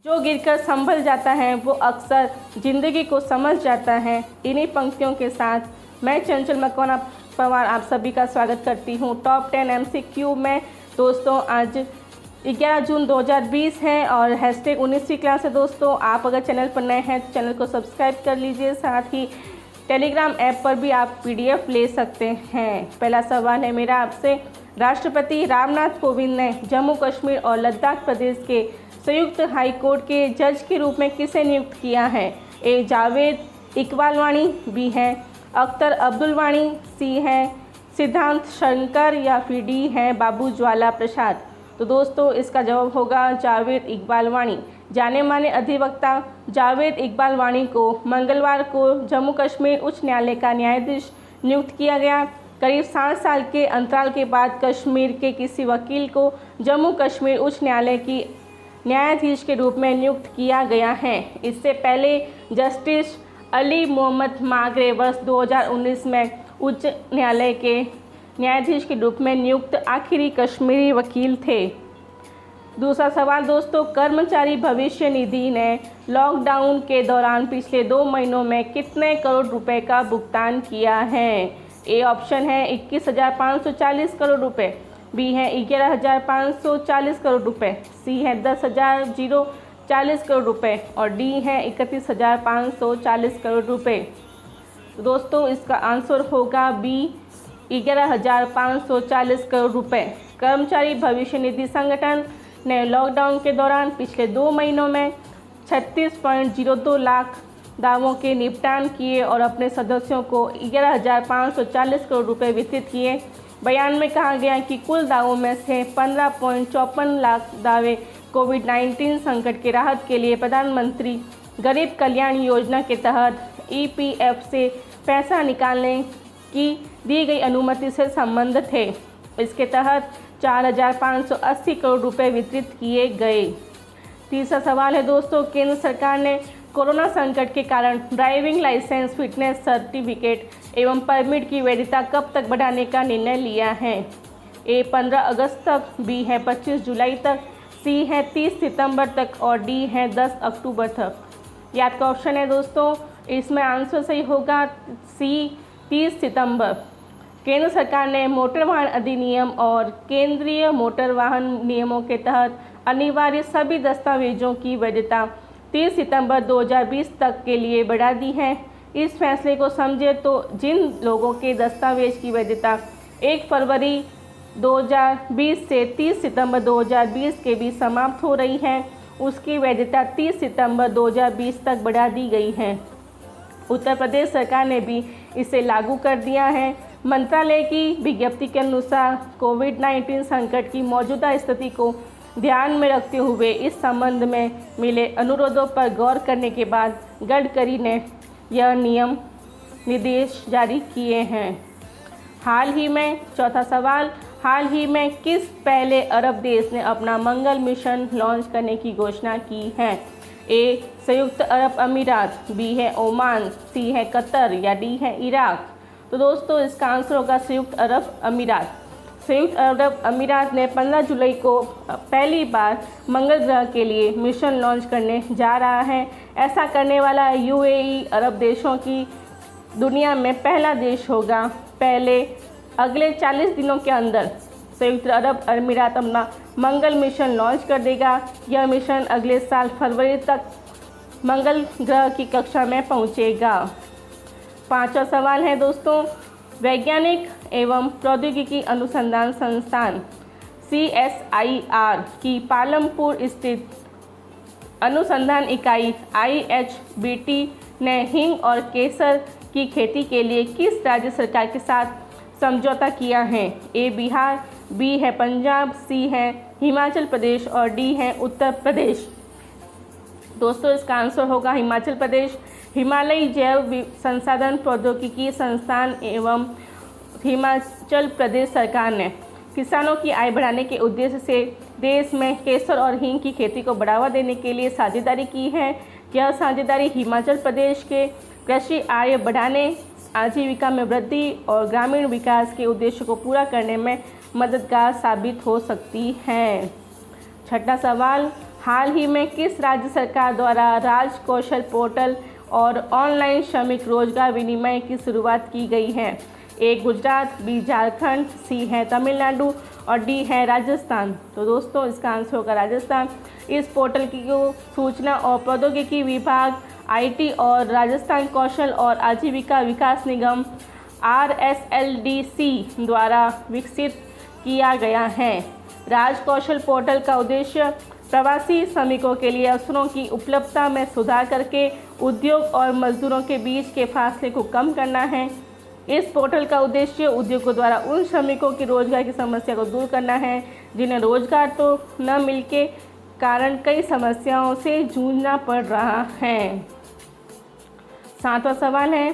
जो गिरकर संभल जाता है वो अक्सर ज़िंदगी को समझ जाता है। इन्हीं पंक्तियों के साथ मैं चंचल मकवाना पवार आप सभी का स्वागत करती हूँ टॉप 10 MCQ में। दोस्तों आज 11 जून 2020 है और हैशटैग 19वीं क्लास है। दोस्तों आप अगर चैनल पर नए हैं तो चैनल को सब्सक्राइब कर लीजिए, साथ ही टेलीग्राम ऐप पर भी आप PDF ले सकते हैं। पहला सवाल है मेरा आपसे, राष्ट्रपति रामनाथ कोविंद ने जम्मू कश्मीर और लद्दाख प्रदेश के संयुक्त हाई कोर्ट के जज के रूप में किसे नियुक्त किया है? ए जावेद इकबाल वाणी, बी है अख्तर अब्दुल वाणी, सी है सिद्धांत शंकर या फिर डी है बाबू ज्वाला प्रसाद। तो दोस्तों इसका जवाब होगा जावेद इकबाल वाणी। जाने माने अधिवक्ता जावेद इकबाल वाणी को मंगलवार को जम्मू कश्मीर उच्च न्यायालय का न्यायाधीश नियुक्त किया गया। करीब 60 साल के अंतराल के बाद कश्मीर के किसी वकील को जम्मू कश्मीर उच्च न्यायालय की न्यायाधीश के रूप में नियुक्त किया गया है। इससे पहले जस्टिस अली मोहम्मद मागरे वर्ष 2019 में उच्च न्यायालय के न्यायाधीश के रूप में नियुक्त आखिरी कश्मीरी वकील थे। दूसरा सवाल दोस्तों, कर्मचारी भविष्य निधि ने लॉकडाउन के दौरान पिछले 2 महीनों में कितने करोड़ रुपए का भुगतान किया है? ए ऑप्शन है 21,540 करोड़ रुपए, बी है 11,540 करोड़ रुपए, सी है 10,040 करोड़ रुपए और डी है 31,540 करोड़ रुपए। तो दोस्तों इसका आंसर होगा बी 11,540 करोड़ रुपए। कर्मचारी भविष्य निधि संगठन ने लॉकडाउन के दौरान पिछले 2 महीनों में 36.02 लाख दावों के निपटान किए और अपने सदस्यों को 11,540 करोड़ रुपए वितरित किए। बयान में कहा गया कि कुल दावों में से 15.54 लाख दावे कोविड-19 संकट के राहत के लिए प्रधानमंत्री गरीब कल्याण योजना के तहत EPF से पैसा निकालने की दी गई अनुमति से संबंधित थे। इसके तहत 4,580 करोड़ रुपए वितरित किए गए। तीसरा सवाल है दोस्तों, केंद्र सरकार ने कोरोना संकट के कारण ड्राइविंग लाइसेंस, फिटनेस सर्टिफिकेट एवं परमिट की वैधता कब तक बढ़ाने का निर्णय लिया है? ए 15 अगस्त तक, बी है 25 जुलाई तक, सी है 30 सितंबर तक और डी है 10 अक्टूबर तक। याद का ऑप्शन है दोस्तों, इसमें आंसर सही होगा सी 30 सितंबर। केंद्र सरकार ने मोटर वाहन अधिनियम और केंद्रीय मोटर वाहन नियमों के तहत अनिवार्य सभी दस्तावेजों की वैधता 30 सितंबर 2020 तक के लिए बढ़ा दी है। इस फैसले को समझे तो जिन लोगों के दस्तावेज की वैधता 1 फरवरी 2020 से 30 सितंबर 2020 के बीच समाप्त हो रही है, उसकी वैधता 30 सितंबर 2020 तक बढ़ा दी गई है। उत्तर प्रदेश सरकार ने भी इसे लागू कर दिया है। मंत्रालय की विज्ञप्ति के अनुसार कोविड-19 संकट की मौजूदा स्थिति को ध्यान में रखते हुए इस संबंध में मिले अनुरोधों पर गौर करने के बाद गडकरी ने यह नियम निर्देश जारी किए हैं। हाल ही में चौथा सवाल, हाल ही में किस पहले अरब देश ने अपना मंगल मिशन लॉन्च करने की घोषणा की है? ए संयुक्त अरब अमीरात, बी है ओमान, सी है कतर या डी है इराक। तो दोस्तों इसका आंसर होगा संयुक्त अरब अमीरात। संयुक्त अरब अमीरात ने 15 जुलाई को पहली बार मंगल ग्रह के लिए मिशन लॉन्च करने जा रहा है। ऐसा करने वाला UAE अरब देशों की दुनिया में पहला देश होगा। अगले 40 दिनों के अंदर संयुक्त अरब अमीरात अपना मंगल मिशन लॉन्च कर देगा। यह मिशन अगले साल फरवरी तक मंगल ग्रह की कक्षा में पहुंचेगा। पांचवा सवाल है दोस्तों, वैज्ञानिक एवं प्रौद्योगिकी अनुसंधान संस्थान CSIR की पालमपुर स्थित अनुसंधान इकाई IHBT ने हींग और केसर की खेती के लिए किस राज्य सरकार के साथ समझौता किया है? ए बिहार, बी है पंजाब, सी है हिमाचल प्रदेश और डी है उत्तर प्रदेश। दोस्तों इसका आंसर होगा हिमाचल प्रदेश। हिमालयी जैव संसाधन प्रौद्योगिकी संस्थान एवं हिमाचल प्रदेश सरकार ने किसानों की आय बढ़ाने के उद्देश्य से देश में केसर और हींग की खेती को बढ़ावा देने के लिए साझेदारी की है। यह साझेदारी हिमाचल प्रदेश के कृषि आय बढ़ाने, आजीविका में वृद्धि और ग्रामीण विकास के उद्देश्य को पूरा करने में मददगार साबित हो सकती है। छठा सवाल, हाल ही में किस राज्य सरकार द्वारा राज कौशल पोर्टल और ऑनलाइन श्रमिक रोजगार विनिमय की शुरुआत की गई है? ए गुजरात, बी झारखंड, सी है तमिलनाडु और डी है राजस्थान। तो दोस्तों इसका आंसर होगा राजस्थान। इस पोर्टल की सूचना और प्रौद्योगिकी विभाग, आईटी और राजस्थान कौशल और आजीविका विकास निगम RSLDC द्वारा विकसित किया गया है। राज कौशल पोर्टल का उद्देश्य प्रवासी श्रमिकों के लिए अवसरों की उपलब्धता में सुधार करके उद्योग और मजदूरों के बीच के फासले को कम करना है। इस पोर्टल का उद्देश्य उद्योगों द्वारा उन श्रमिकों की रोजगार की समस्या को दूर करना है जिन्हें रोजगार तो न मिल के कारण कई समस्याओं से जूझना पड़ रहा है। 7वां सवाल है,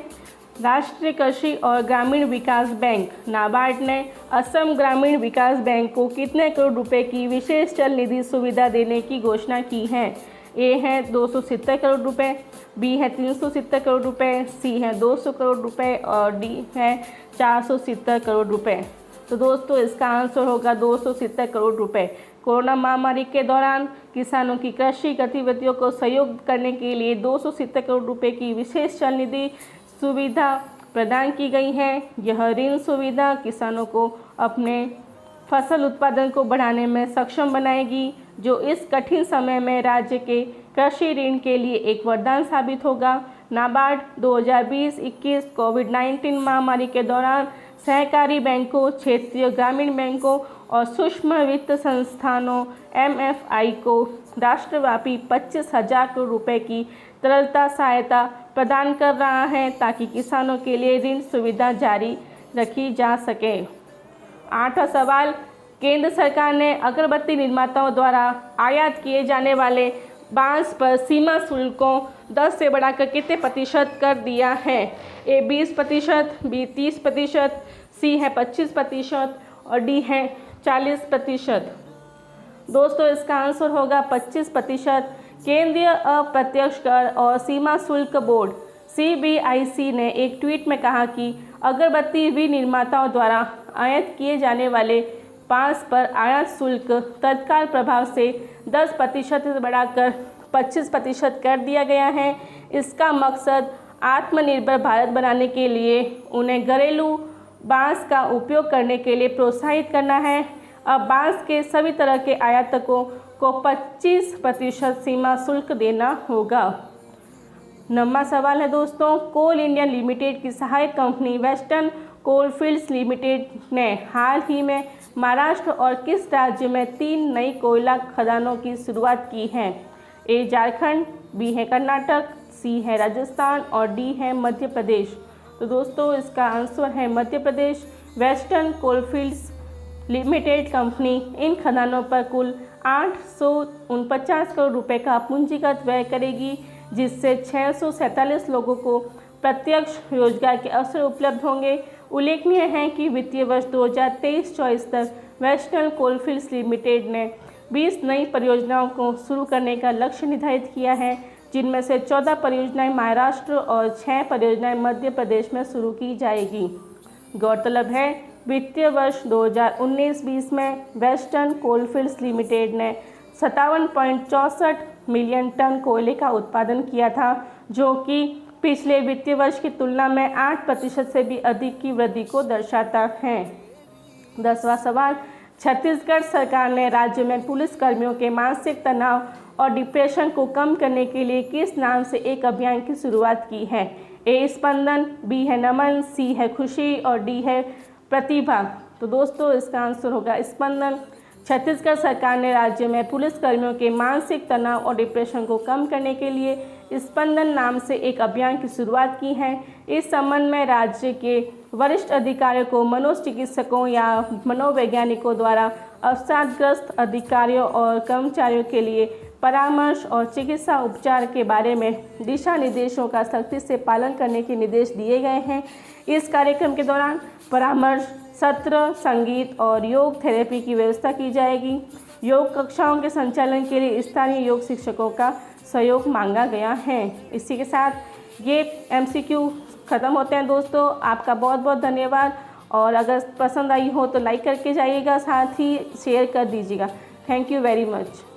राष्ट्रीय कृषि और ग्रामीण विकास बैंक नाबार्ड ने असम ग्रामीण विकास बैंक को कितने करोड़ रुपए की विशेष चल निधि सुविधा देने की घोषणा की है? ए है 270 करोड़ रुपए, बी है 370 करोड़ रुपए, सी है 200 करोड़ रुपए और डी है 470 करोड़ रुपए। तो दोस्तों इसका आंसर होगा 270 करोड़ रुपए। कोरोना महामारी के दौरान किसानों की कृषि गतिविधियों को सहयोग करने के लिए 270 करोड़ रुपए की विशेष चल निधि सुविधा प्रदान की गई है। यह ऋण सुविधा किसानों को अपने फसल उत्पादन को बढ़ाने में सक्षम बनाएगी, जो इस कठिन समय में राज्य के कृषि ऋण के लिए एक वरदान साबित होगा। नाबार्ड 2020-21 कोविड-19 महामारी के दौरान सहकारी बैंकों, क्षेत्रीय ग्रामीण बैंकों और सूक्ष्म वित्त संस्थानों MFI को राष्ट्रव्यापी 25,000 करोड़ रुपए की तरलता सहायता प्रदान कर रहा है ताकि किसानों के लिए ऋण सुविधा जारी रखी जा सके। 8वां सवाल, केंद्र सरकार ने अगरबत्ती निर्माताओं द्वारा आयात किए जाने वाले बांस पर सीमा शुल्क को 10 से बढ़ाकर कितने प्रतिशत कर दिया है? ए 20%, बी 30%, सी है 25% और डी है 40%। दोस्तों इसका आंसर होगा 25%। केंद्रीय अप्रत्यक्ष कर और सीमा शुल्क बोर्ड CBIC ने एक ट्वीट में कहा कि अगरबत्ती विनिर्माताओं द्वारा आयात किए जाने वाले बांस पर आयात शुल्क तत्काल प्रभाव से 10% से बढ़ाकर 25% कर दिया गया है। इसका मकसद आत्मनिर्भर भारत बनाने के लिए उन्हें घरेलू बांस का उपयोग करने के लिए प्रोत्साहित करना है। अब बांस के सभी तरह के आयातकों को 25% सीमा शुल्क देना होगा। 9वां सवाल है दोस्तों, कोल इंडिया लिमिटेड की सहायक कंपनी वेस्टर्न कोलफील्ड्स लिमिटेड ने हाल ही में महाराष्ट्र और किस राज्य में 3 नई कोयला खदानों की शुरुआत की है? ए झारखंड, बी है कर्नाटक, सी है राजस्थान और डी है मध्य प्रदेश। तो दोस्तों इसका आंसर है Madhya Pradesh. Western coalfields limited company इन खदानों पर कुल 849 करोड़ रुपए का पूंजीगत व्यय करेगी, जिससे 647 लोगों को प्रत्यक्ष रोजगार के अवसर उपलब्ध होंगे। उल्लेखनीय है कि वित्तीय वर्ष 2023-24 तक वेस्टर्न कोलफील्ड्स लिमिटेड ने 20 नई परियोजनाओं को शुरू करने का लक्ष्य निर्धारित किया है, जिनमें से 14 परियोजनाएं महाराष्ट्र और 6 परियोजनाएं मध्य प्रदेश में शुरू की जाएगी। गौरतलब है वित्तीय वर्ष 2019-20 में वेस्टर्न कोलफील्ड्स लिमिटेड ने 57.64 मिलियन टन कोयले का उत्पादन किया था, जो कि पिछले वित्तीय वर्ष की तुलना में 8% से भी अधिक की वृद्धि को दर्शाता है। 10वां सवाल, छत्तीसगढ़ सरकार ने राज्य में पुलिस कर्मियों के मानसिक तनाव और डिप्रेशन को कम करने के लिए किस नाम से एक अभियान की शुरुआत की है? ए स्पंदन, बी है नमन, सी है खुशी और डी है प्रतिभा। तो दोस्तों इसका आंसर होगा स्पंदन। छत्तीसगढ़ सरकार ने राज्य में पुलिस कर्मियों के मानसिक तनाव और डिप्रेशन को कम करने के लिए स्पंदन नाम से एक अभियान की शुरुआत की है। इस संबंध में राज्य के वरिष्ठ अधिकारियों को मनोचिकित्सकों या मनोवैज्ञानिकों द्वारा अवसादग्रस्त अधिकारियों और कर्मचारियों के लिए परामर्श और चिकित्सा उपचार के बारे में दिशा निर्देशों का सख्ती से पालन करने के निर्देश दिए गए हैं। इस कार्यक्रम के दौरान परामर्श सत्र, संगीत और योग थेरेपी की व्यवस्था की जाएगी। योग कक्षाओं के संचालन के लिए स्थानीय योग शिक्षकों का सहयोग मांगा गया है। इसी के साथ ये MCQ ख़त्म होते हैं दोस्तों। आपका बहुत बहुत धन्यवाद, और अगर पसंद आई हो तो लाइक करके जाइएगा, साथ ही शेयर कर दीजिएगा। Thank you very much.